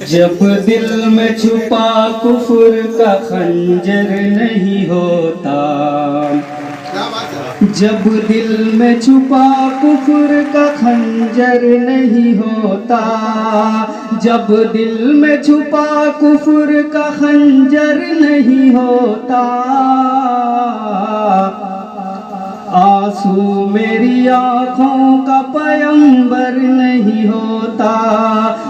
जब दिल में छुपा कुफ्र का खंजर नहीं होता, जब दिल में छुपा कुफ्र का खंजर नहीं होता, जब दिल में छुपा कुफ्र का खंजर नहीं होता, आंसू मेरी आँखों का पैगंबर नहीं होता,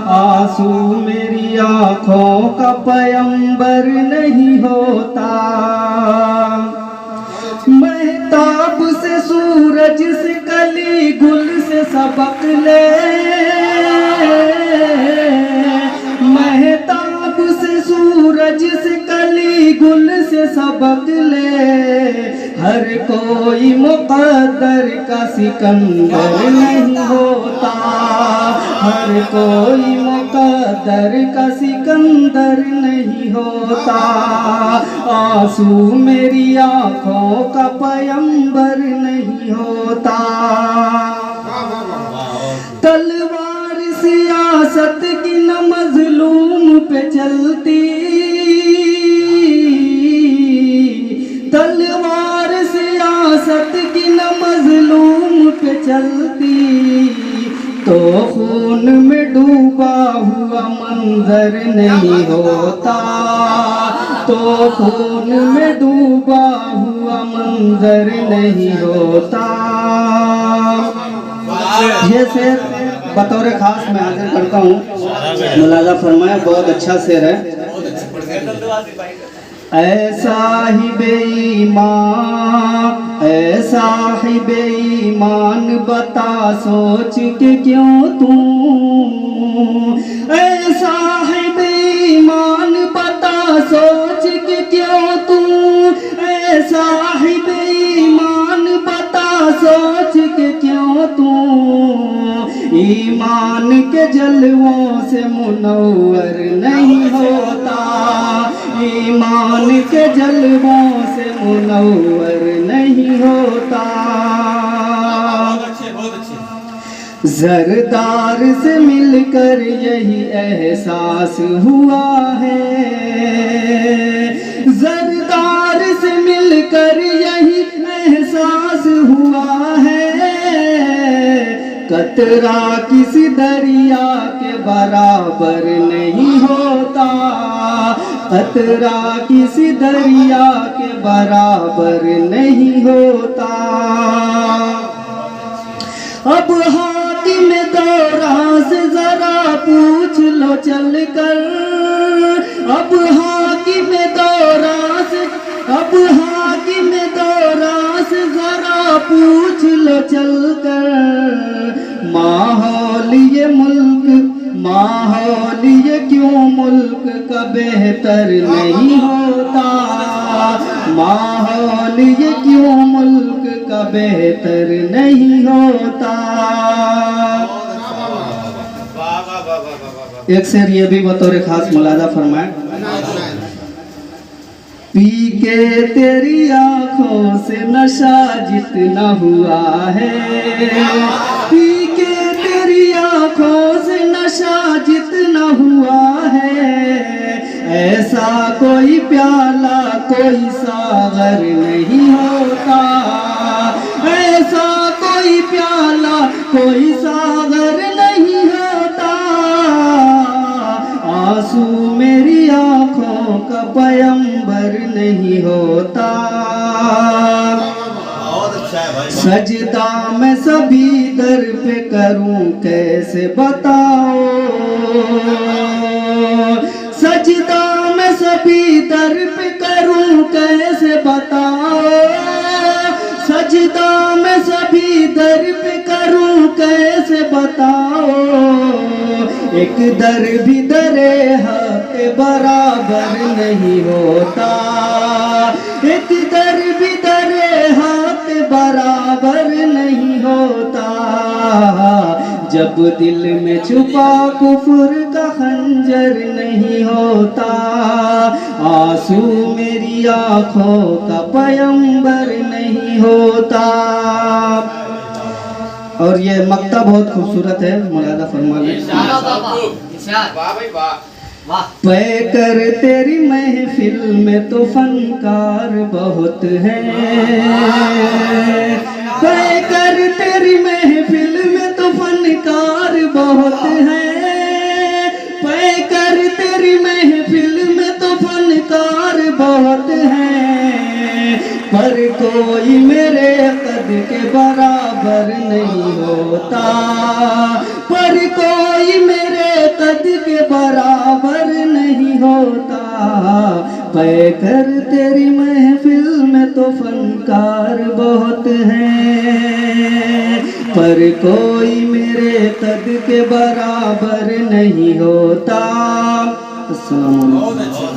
आंसू मेरी आँखों का पैगंबर नहीं होता। महताब से सूरज से कली गुल से सबक ले, महताब से सूरज से कली गुल से सबक ले, हर कोई मुक़द्दर का सिकंदर नहीं होता, हर कोई मुक़द्दर का सिकंदर नहीं होता, आंसू मेरी आँखों का पैगंबर नहीं होता। तलवार सियासत की न मजलूम पे चलती, तलवार सियासत की न मजलूम पे चलती, तो खून में डूबा हुआ मंजर नहीं होता, तो खून में डूबा हुआ मंजर नहीं होता। ये शेर बतौर खास मैं हाजिर करता हूँ, मुलाजा फरमाया, बहुत अच्छा शेर है। ऐसा ही बेईमान, ऐसा ही बेईमान बता सोच के क्यों तू, ऐसा ही बेईमान बता सोच के क्यों तू, ऐसा ही बेईमान बता सोच के क्यों तू, ईमान के जलवों से मुनव्वर नहीं होता, ईमान के जलवों से मुनव्वर नहीं होता। ज़रदार से मिलकर यही एहसास हुआ है, ज़रदार से मिलकर यही एहसास हुआ है, कतरा किसी दरिया के बराबर नहीं होता, कतरा किसी दरिया के बराबर नहीं होता। अब हाकिम दौरा से जरा पूछ लो चल कर, अब हाकिम दौरा से, अब हाकिम दौरा से जरा पूछ लो चल कर, माहौल ये मुल्क, माहौल ये क्यों मुल्क का बेहतर नहीं होता, माहौल ये क्यों मुल्क का बेहतर नहीं होता। एक शेर ये भी बतौर खास मुलाजा फरमाए। पी के तेरी आँखों से नशा जितना हुआ है, पी के तेरी आँखों से नशा जितना हुआ है, ऐसा कोई प्याला कोई सागर नहीं होता, ऐसा कोई प्याला कोई सागर नहीं होता, आंसू मेरी आँखों का पैगंबर नहीं होता। सजदा मैं सभी दर पे करूं कैसे बताओ, सजदा मैं सभी दर पे करूं कैसे बताओ, सजदा मैं सभी दर पे करूं कैसे बताओ, एक दर भी दरे हक बराबर नहीं होता, एक दर भी दरे हक बराबर नहीं होता, जब दिल में छुपा कुफ्र का खंजर नहीं होता, आंसू मेरी आँखों का पैगंबर नहीं होता। और ये मक्ता बहुत खूबसूरत है, मुलादा फरमा लें। पै कर तेरी महफिल में तो फनकार बहुत है, पै कर तेरी महफिल में तो फनकार बहुत है, पै कर तेरी महफिल में तो फनकार बहुत है, पर कोई मेरे कद के बराबर नहीं होता, पर कोई मेरे कद के बराबर नहीं होता, पै कर तेरी महफिल में तो फनकार बहुत है, पर कोई मेरे कद के बराबर नहीं होता। अस्सलाम वालेकुम।